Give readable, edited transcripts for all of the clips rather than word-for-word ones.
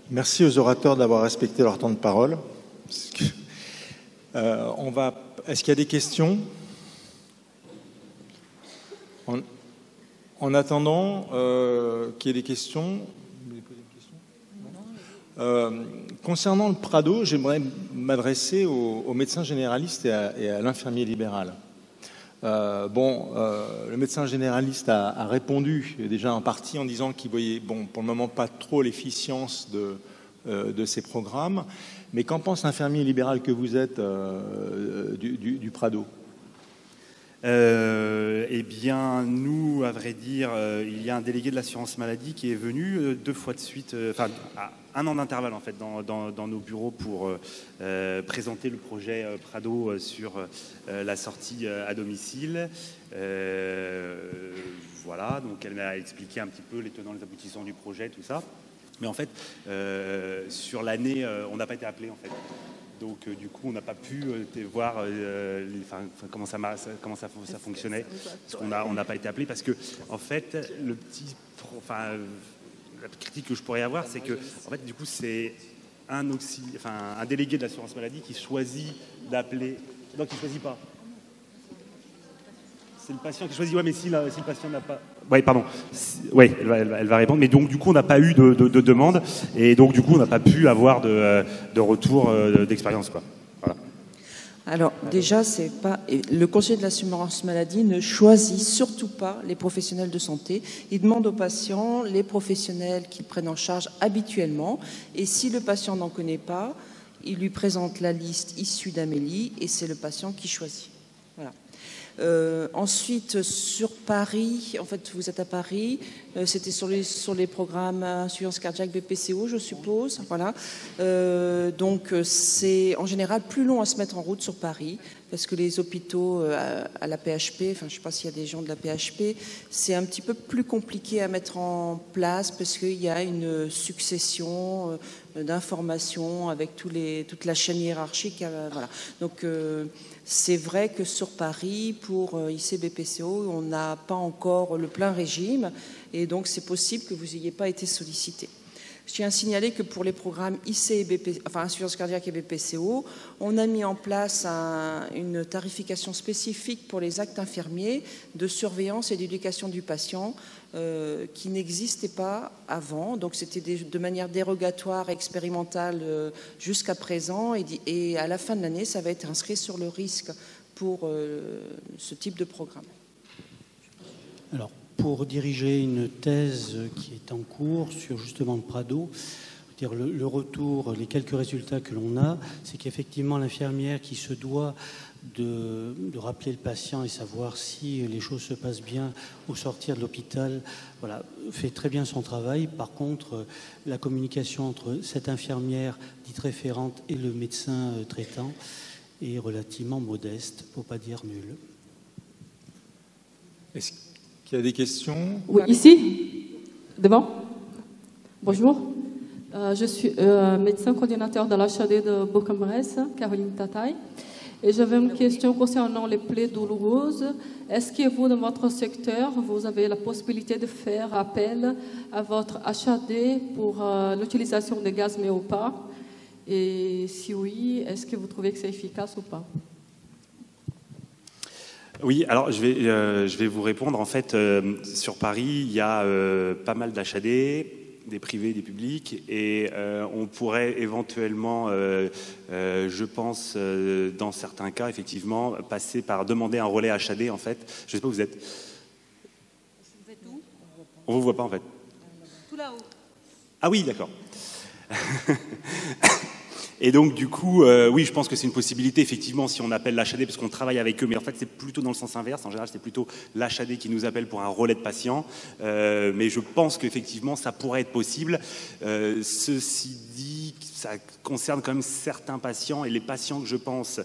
Merci aux orateurs d'avoir respecté leur temps de parole. Est-ce qu'il y a des questions? En attendant qu'il y ait des questions, concernant le Prado, j'aimerais m'adresser aux médecins généralistes et à l'infirmier libéral. Le médecin généraliste a répondu déjà en partie en disant qu'il voyait, pour le moment, pas trop l'efficience de ces programmes. Mais qu'en pense l'infirmier libéral que vous êtes du Prado? Eh bien, nous, à vrai dire, il y a un délégué de l'assurance maladie qui est venu 2 fois de suite, à 1 an d'intervalle en fait, dans nos bureaux pour présenter le projet Prado sur la sortie à domicile. Voilà, donc elle m'a expliqué un petit peu les tenants, les aboutissants du projet, tout ça. Mais en fait, sur l'année, on n'a pas été appelé en fait. Donc du coup, on n'a pas pu voir comment ça fonctionnait, parce qu'on n'a pas été appelé, parce que en fait, la critique que je pourrais avoir, c'est que en fait, du coup, c'est un délégué de l'assurance maladie qui choisit d'appeler, non, qui ne choisit pas. C'est le patient qui choisit. Ouais, mais si le patient n'a pas. Oui, pardon. Oui, elle va répondre. Mais donc, du coup, on n'a pas eu de demande. Et donc, du coup, on n'a pas pu avoir de retour d'expérience, quoi. Voilà. Alors, déjà, le conseiller de l'assurance maladie ne choisit surtout pas les professionnels de santé. Il demande aux patients les professionnels qu'ils prennent en charge habituellement. Et si le patient n'en connaît pas, il lui présente la liste issue d'Amélie et c'est le patient qui choisit. Voilà. Ensuite, sur Paris, en fait, vous êtes à Paris, c'était sur les programmes insuffisance cardiaque BPCO, je suppose. Voilà. Donc, c'est en général plus long à se mettre en route sur Paris, parce que les hôpitaux à la PHP, je ne sais pas s'il y a des gens de la PHP, c'est un petit peu plus compliqué à mettre en place, parce qu'il y a une succession d'informations avec toute la chaîne hiérarchique. Voilà. Donc, c'est vrai que sur Paris, pour IC-BPCO, on n'a pas encore le plein régime et donc c'est possible que vous n'ayez pas été sollicité. Je tiens à signaler que pour les programmes IC et insuffisance cardiaque et BPCO, on a mis en place une tarification spécifique pour les actes infirmiers de surveillance et d'éducation du patient qui n'existait pas avant. Donc c'était de manière dérogatoire et expérimentale jusqu'à présent et à la fin de l'année, ça va être inscrit sur le risque pour ce type de programme. Alors, pour diriger une thèse qui est en cours sur justement le Prado, le retour, les quelques résultats que l'on a, c'est qu'effectivement l'infirmière qui se doit de rappeler le patient et savoir si les choses se passent bien au sortir de l'hôpital, voilà, fait très bien son travail. Par contre, la communication entre cette infirmière dite référente et le médecin traitant est relativement modeste, pour ne pas dire nulle. Est-ce qu'il y a des questions? Oui, ici, devant. Bonjour. Je suis médecin coordinateur de l'HAD de Bourg-en-Bresse, Caroline Tataille. Et j'avais une question concernant les plaies douloureuses. Est-ce que vous, dans votre secteur, vous avez la possibilité de faire appel à votre HAD pour l'utilisation des gaz méopas? Et si oui, est-ce que vous trouvez que c'est efficace ou pas? Oui, alors je vais vous répondre. En fait, sur Paris, il y a pas mal d'HAD, des privés, des publics, et on pourrait éventuellement, je pense, dans certains cas, effectivement, passer par demander un relais HAD, en fait. Je ne sais pas où vous êtes. Vous êtes où? On ne vous voit pas, en fait. Tout là-haut. Ah oui, d'accord. Et donc, du coup, oui, je pense que c'est une possibilité, effectivement, si on appelle l'HAD, parce qu'on travaille avec eux, mais en fait, c'est plutôt dans le sens inverse. En général, c'est plutôt l'HAD qui nous appelle pour un relais de patients. Mais je pense qu'effectivement, ça pourrait être possible. Ceci dit, ça concerne quand même certains patients, et les patients que je pense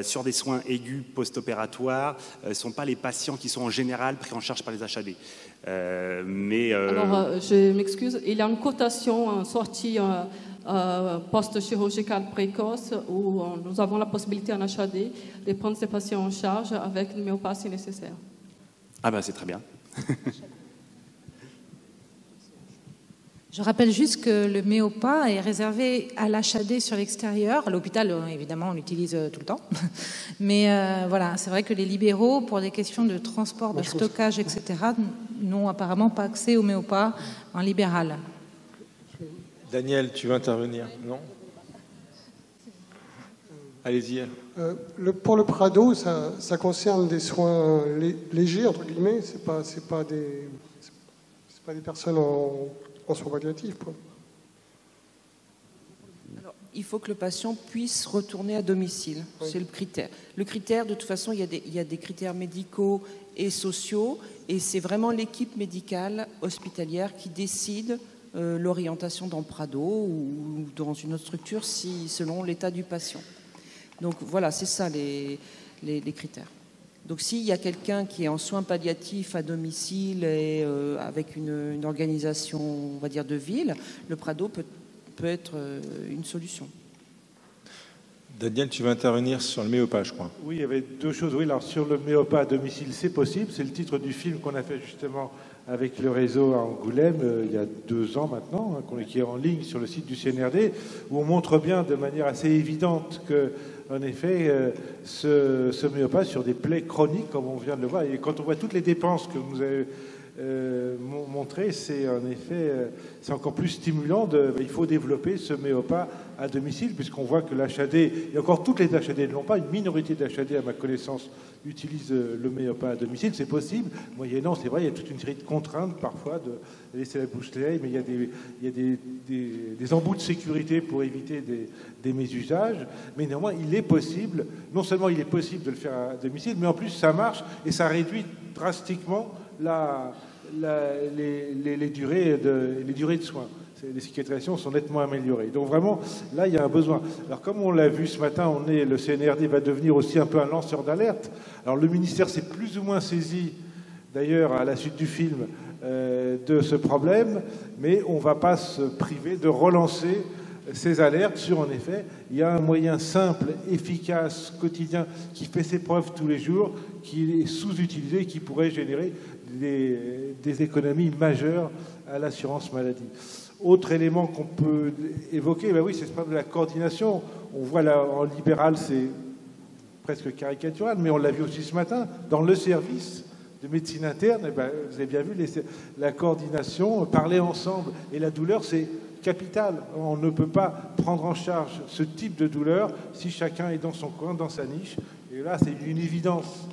sur des soins aigus post-opératoires ne sont pas les patients qui sont en général pris en charge par les HAD. Alors, je m'excuse, il y a une cotation en sortie post-chirurgicale précoce où nous avons la possibilité en HAD de prendre ces patients en charge avec le méopas si nécessaire. Ah ben c'est très bien. Je rappelle juste que le Méopa est réservé à l'HAD sur l'extérieur. À l'hôpital, évidemment, on l'utilise tout le temps. Mais voilà, c'est vrai que les libéraux, pour des questions de transport, de stockage, etc., n'ont apparemment pas accès au Méopa en libéral. Daniel, tu veux intervenir? Non? Allez-y. Pour le Prado, ça concerne des soins légers, entre guillemets. C'est pas des personnes en soins palliatifs. Alors, il faut que le patient puisse retourner à domicile. Oui. C'est le critère. Le critère, de toute façon, il y a des critères médicaux et sociaux, et c'est vraiment l'équipe médicale hospitalière qui décide l'orientation dans le Prado ou dans une autre structure selon l'état du patient. Donc voilà, c'est ça les critères. Donc s'il y a quelqu'un qui est en soins palliatifs à domicile et avec une organisation, on va dire, de ville, le Prado peut être une solution. Daniel, tu veux intervenir sur le Méopa, je crois. Oui, il y avait deux choses. Oui, alors sur le Méopa à domicile, c'est possible. C'est le titre du film qu'on a fait justement avec le réseau à Angoulême il y a 2 ans maintenant, qui est en ligne sur le site du CNRD, où on montre bien de manière assez évidente que, en effet, ce Méopa sur des plaies chroniques, comme on vient de le voir, et quand on voit toutes les dépenses que vous avez montrées, c'est en effet, c'est encore plus stimulant. Il faut développer ce Méopa à domicile, puisqu'on voit que l'HAD, et encore toutes les HAD ne l'ont pas, une minorité d'HAD, à ma connaissance, utilise le Méopa à domicile. C'est possible, moyennant, c'est vrai, il y a toute une série de contraintes parfois de laisser la bouche pleine, mais il y a des embouts de sécurité pour éviter des mésusages. Mais néanmoins, il est possible, non seulement il est possible de le faire à domicile, mais en plus ça marche et ça réduit drastiquement les durées de soins. Les cicatrisations sont nettement améliorées. Donc vraiment, là, il y a un besoin. Alors comme on l'a vu ce matin, le CNRD va devenir aussi un peu un lanceur d'alerte. Alors le ministère s'est plus ou moins saisi, d'ailleurs, à la suite du film, de ce problème, mais on ne va pas se priver de relancer ces alertes sur, en effet, il y a un moyen simple, efficace, quotidien, qui fait ses preuves tous les jours, qui est sous-utilisé et qui pourrait générer des économies majeures à l'assurance maladie. Autre élément qu'on peut évoquer, ben oui, c'est ce problème de la coordination. On voit là, en libéral, c'est presque caricatural, mais on l'a vu aussi ce matin, dans le service de médecine interne, eh ben, vous avez bien vu la coordination, parler ensemble, et la douleur, c'est capital. On ne peut pas prendre en charge ce type de douleur si chacun est dans son coin, dans sa niche. Et là, c'est une évidence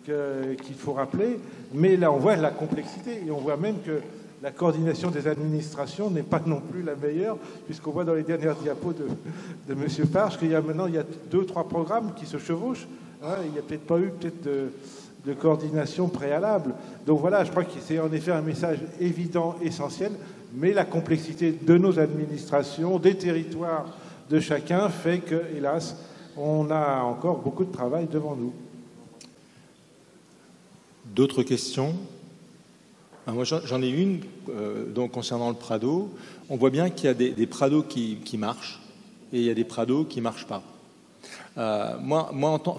qu'il faut rappeler. Mais là, on voit la complexité, et on voit même que la coordination des administrations n'est pas non plus la meilleure, puisqu'on voit dans les dernières diapos de M. Farge qu'il y a maintenant 2-3 programmes qui se chevauchent. Hein, il n'y a peut-être pas eu de coordination préalable. Donc voilà, je crois que c'est en effet un message évident, essentiel, mais la complexité de nos administrations, des territoires de chacun, fait que, hélas, on a encore beaucoup de travail devant nous. D'autres questions? Moi, j'en ai une, donc concernant le Prado. On voit bien qu'il y a des Prados qui marchent et il y a des Prados qui ne marchent pas. Moi,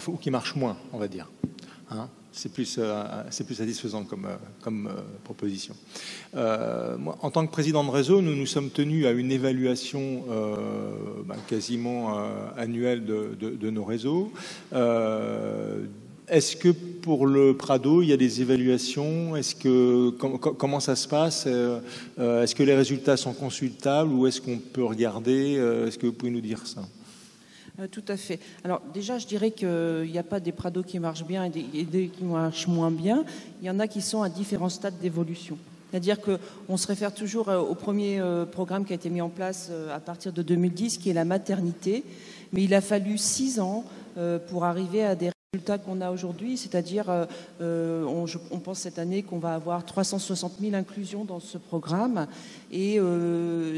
ou qui marchent moins, on va dire. Hein, c'est plus satisfaisant comme proposition. Moi, en tant que président de réseau, nous nous sommes tenus à une évaluation quasiment annuelle de nos réseaux. Est-ce que pour le Prado, il y a des évaluations? Comment ça se passe? Est-ce que les résultats sont consultables ou est-ce qu'on peut regarder? Est-ce que vous pouvez nous dire ça? Tout à fait. Alors déjà, je dirais qu'il n'y a pas des Prados qui marchent bien et des qui marchent moins bien. Il y en a qui sont à différents stades d'évolution. C'est-à-dire qu'on se réfère toujours au premier programme qui a été mis en place à partir de 2010, qui est la maternité. Mais il a fallu 6 ans pour arriver à des résultats qu'on a aujourd'hui, c'est-à-dire on pense cette année qu'on va avoir 360 000 inclusions dans ce programme et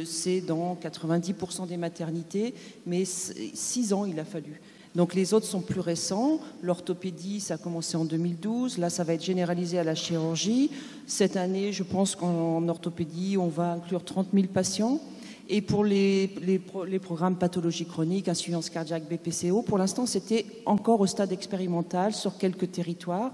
c'est dans 90% des maternités, mais 6 ans il a fallu. Donc les autres sont plus récents. L'orthopédie, ça a commencé en 2012. Là, ça va être généralisé à la chirurgie. Cette année, je pense qu'en orthopédie, on va inclure 30 000 patients. Et pour les programmes pathologie chronique, insuffisance cardiaque, BPCO, pour l'instant, c'était encore au stade expérimental sur quelques territoires.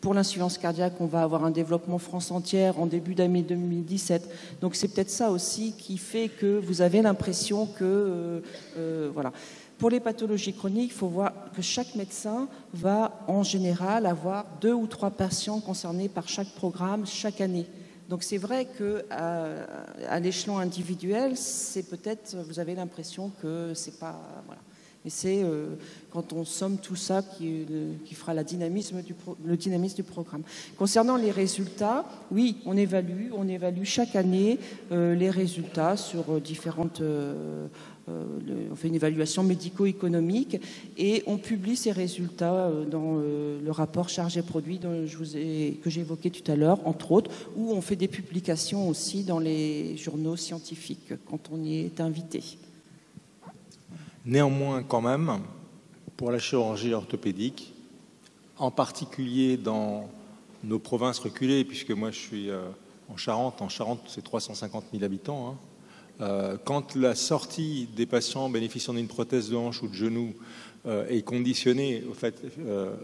Pour l'insuffisance cardiaque, on va avoir un développement France entière en début d'année 2017. Donc c'est peut-être ça aussi qui fait que vous avez l'impression que... voilà. Pour les pathologies chroniques, il faut voir que chaque médecin va en général avoir 2 ou 3 patients concernés par chaque programme chaque année. Donc c'est vrai qu'à l'échelon individuel, c'est peut-être, vous avez l'impression que c'est pas... Voilà. Et c'est quand on somme tout ça qui fera le dynamisme du programme. Concernant les résultats, oui, on évalue chaque année les résultats sur différentes... on fait une évaluation médico-économique et on publie ces résultats dans le rapport charge et produit que j'ai évoqué tout à l'heure, entre autres, où on fait des publications aussi dans les journaux scientifiques quand on y est invité. Néanmoins, quand même, pour la chirurgie orthopédique, en particulier dans nos provinces reculées, puisque moi je suis en Charente c'est 350 000 habitants, quand la sortie des patients bénéficiant d'une prothèse de hanche ou de genou est conditionnée au fait,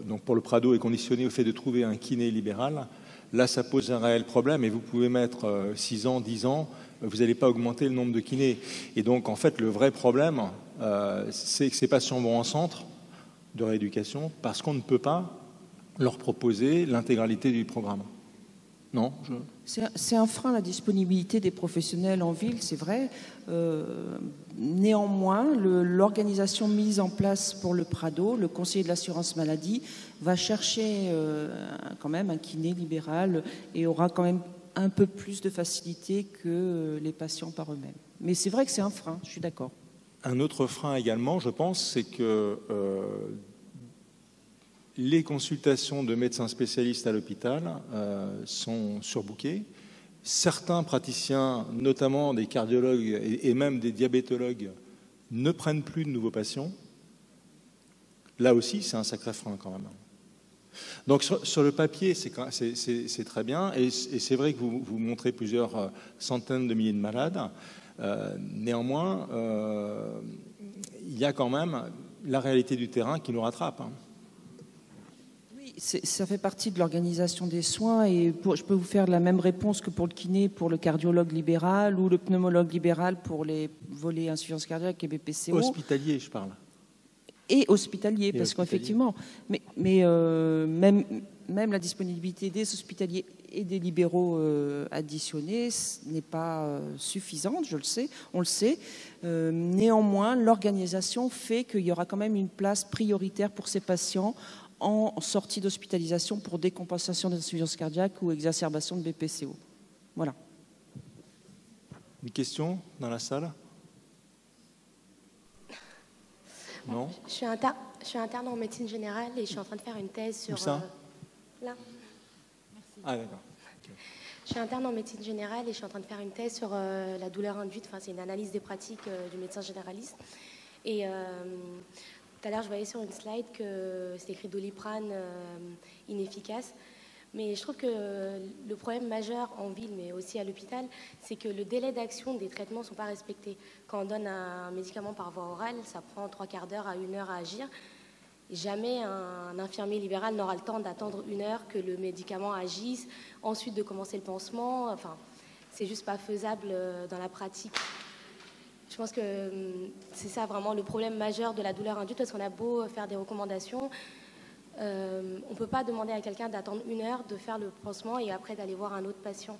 donc pour le Prado, est conditionnée au fait de trouver un kiné libéral, là ça pose un réel problème et vous pouvez mettre 6 ans, 10 ans, vous n'allez pas augmenter le nombre de kinés. Et donc en fait le vrai problème, c'est que ces patients vont en centre de rééducation parce qu'on ne peut pas leur proposer l'intégralité du programme. Non, c'est un frein, la disponibilité des professionnels en ville, c'est vrai. Néanmoins, l'organisation mise en place pour le Prado, le conseiller de l'assurance maladie, va chercher quand même un kiné libéral et aura quand même un peu plus de facilité que les patients par eux-mêmes. Mais c'est vrai que c'est un frein, je suis d'accord. Un autre frein également, je pense, c'est que les consultations de médecins spécialistes à l'hôpital sont surbookées. Certains praticiens, notamment des cardiologues et même des diabétologues, ne prennent plus de nouveaux patients. Là aussi, c'est un sacré frein quand même. Donc sur le papier, c'est très bien. Et c'est vrai que vous montrez plusieurs centaines de milliers de malades. Néanmoins, il y a quand même la réalité du terrain qui nous rattrape. Oui, ça fait partie de l'organisation des soins et je peux vous faire la même réponse que pour le kiné, pour le cardiologue libéral ou le pneumologue libéral pour les volets insuffisance cardiaque et BPCO. Hospitalier, je parle. Et hospitalier, parce qu'effectivement, même la disponibilité des hospitaliers et des libéraux additionnés n'est pas suffisante, on le sait. Néanmoins, l'organisation fait qu'il y aura quand même une place prioritaire pour ces patients en sortie d'hospitalisation pour décompensation d'insuffisance cardiaque ou exacerbation de BPCO. Voilà. Une question dans la salle ? Non. Je suis interne en médecine générale et je suis en train de faire une thèse sur... Où ça là. Merci. Ah d'accord. Okay. Je suis interne en médecine générale et je suis en train de faire une thèse sur la douleur induite. Enfin, c'est une analyse des pratiques du médecin généraliste. Et tout à l'heure, je voyais sur une slide que c'était écrit Doliprane inefficace. Mais je trouve que le problème majeur en ville, mais aussi à l'hôpital, c'est que le délai d'action des traitements ne sont pas respectés. Quand on donne un médicament par voie orale, ça prend 3/4 d'heure à 1 heure à agir. Et jamais un infirmier libéral n'aura le temps d'attendre 1 heure que le médicament agisse, ensuite de commencer le pansement. Enfin, c'est juste pas faisable dans la pratique. Je pense que c'est ça vraiment le problème majeur de la douleur induite, parce qu'on a beau faire des recommandations, on ne peut pas demander à quelqu'un d'attendre 1 heure, de faire le pansement et après d'aller voir un autre patient.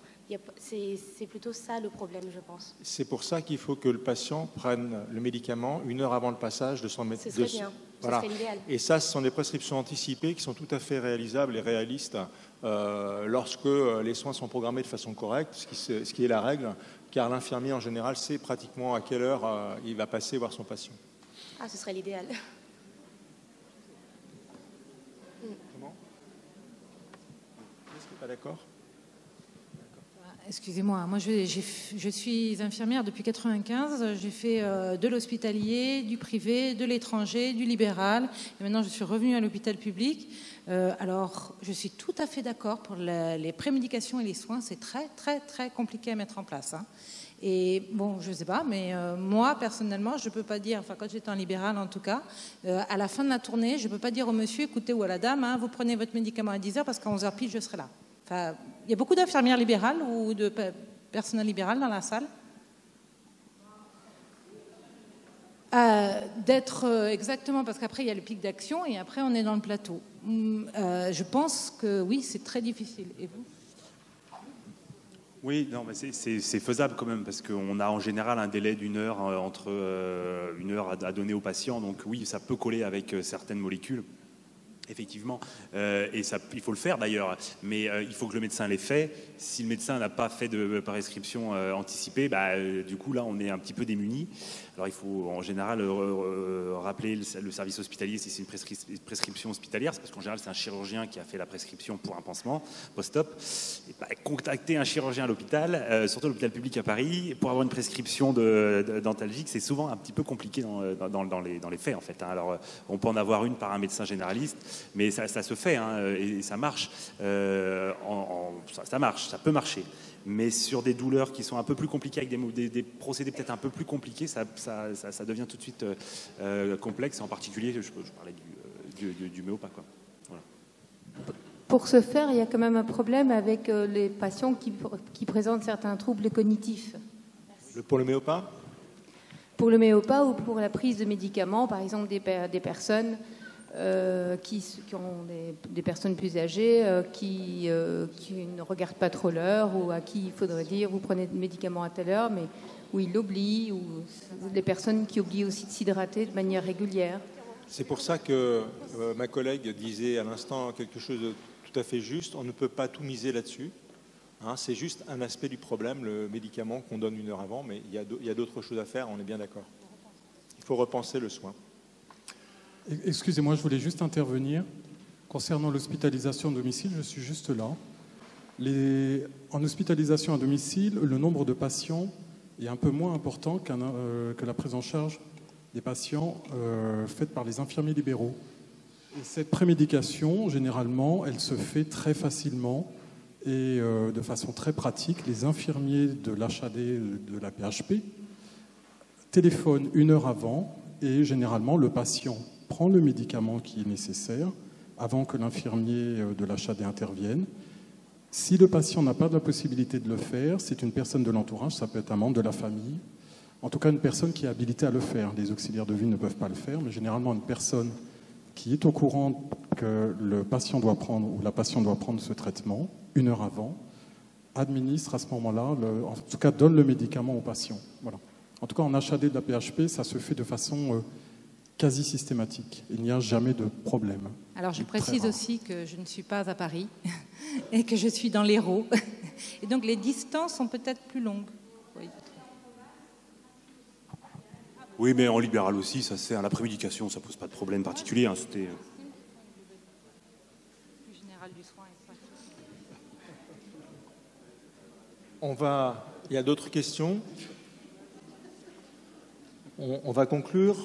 C'est plutôt ça le problème, je pense. C'est pour ça qu'il faut que le patient prenne le médicament 1 heure avant le passage de son médecin. Ce serait bien, voilà. Ce serait l'idéal. Et ça, ce sont des prescriptions anticipées qui sont tout à fait réalisables et réalistes lorsque les soins sont programmés de façon correcte, ce qui est la règle, car l'infirmier en général sait pratiquement à quelle heure il va passer voir son patient. Ah, ce serait l'idéal. Comment ? Est-ce que tu n'es pas d'accord ? Excusez-moi, moi je suis infirmière depuis 1995, j'ai fait de l'hospitalier, du privé, de l'étranger, du libéral, et maintenant je suis revenue à l'hôpital public. Alors je suis tout à fait d'accord pour les prémédications et les soins, c'est très très très compliqué à mettre en place. Hein. Et bon, je ne sais pas, mais moi, personnellement, je ne peux pas dire, enfin quand j'étais en libéral en tout cas, à la fin de la tournée, je ne peux pas dire au monsieur, écoutez, ou à la dame, hein, vous prenez votre médicament à 10h parce qu'à 11h pile, je serai là. Enfin, il y a beaucoup d'infirmières libérales ou de personnel libéral dans la salle. D'être exactement, parce qu'après il y a le pic d'action et après on est dans le plateau. Je pense que oui, c'est très difficile. Et vous ? Oui, non, mais c'est faisable quand même, parce qu'on a en général un délai d'1 heure entre 1 heure à donner au patient, donc oui, ça peut coller avec certaines molécules. Effectivement, et ça, il faut le faire d'ailleurs, mais il faut que le médecin l'ait fait. Si le médecin n'a pas fait de prescription anticipée, du coup là on est un petit peu démuni. Alors il faut en général rappeler le service hospitalier si c'est une prescription hospitalière, parce qu'en général c'est un chirurgien qui a fait la prescription pour un pansement post-op. Et contacter un chirurgien à l'hôpital, surtout l'hôpital public à Paris, pour avoir une prescription d'antalgique, c'est souvent un petit peu compliqué dans les faits en fait. Hein. Alors on peut en avoir une par un médecin généraliste, mais ça se fait et ça marche. Ça marche, ça peut marcher. Mais sur des douleurs qui sont un peu plus compliquées, avec des procédés peut-être un peu plus compliqués, ça devient tout de suite complexe. En particulier, je parlais du méopa, quoi. Voilà. Pour ce faire, il y a quand même un problème avec les patients qui présentent certains troubles cognitifs. Pour le méopa ? Pour le méopa ou pour la prise de médicaments, par exemple des personnes qui ont des personnes plus âgées qui ne regardent pas trop l'heure, ou à qui il faudrait dire vous prenez des médicaments à telle heure, mais où ils l'oublient, ou des personnes qui oublient aussi de s'hydrater de manière régulière. C'est pour ça que ma collègue disait à l'instant quelque chose de tout à fait juste. On ne peut pas tout miser là-dessus. Hein, c'est juste un aspect du problème, le médicament qu'on donne 1 heure avant, mais il y a d'autres choses à faire, on est bien d'accord. Il faut repenser le soin. Excusez-moi, je voulais juste intervenir. Concernant l'hospitalisation à domicile, je suis juste là. En hospitalisation à domicile, le nombre de patients est un peu moins important que la prise en charge des patients faite par les infirmiers libéraux. Et cette prémédication, généralement, elle se fait très facilement et de façon très pratique. Les infirmiers de l'HAD de la PHP téléphonent 1 heure avant et généralement le patient prend le médicament qui est nécessaire avant que l'infirmier de l'HAD intervienne. Si le patient n'a pas de la possibilité de le faire, c'est une personne de l'entourage, ça peut être un membre de la famille, en tout cas une personne qui est habilitée à le faire. Les auxiliaires de vie ne peuvent pas le faire, mais généralement une personne qui est au courant que le patient doit prendre ou la patiente doit prendre ce traitement 1 heure avant, administre à ce moment-là, en tout cas donne le médicament au patient. Voilà. En tout cas en HAD de la PHP, ça se fait de façon quasi systématique. Il n'y a jamais de problème. Alors je précise aussi que je ne suis pas à Paris et que je suis dans l'Hérault. Et donc les distances sont peut-être plus longues. Oui. Oui, mais en libéral aussi, ça c'est à la prémédication, ça pose pas de problème particulier. Hein, c'était... Plus général du soin et ça. Il y a d'autres questions. On va conclure.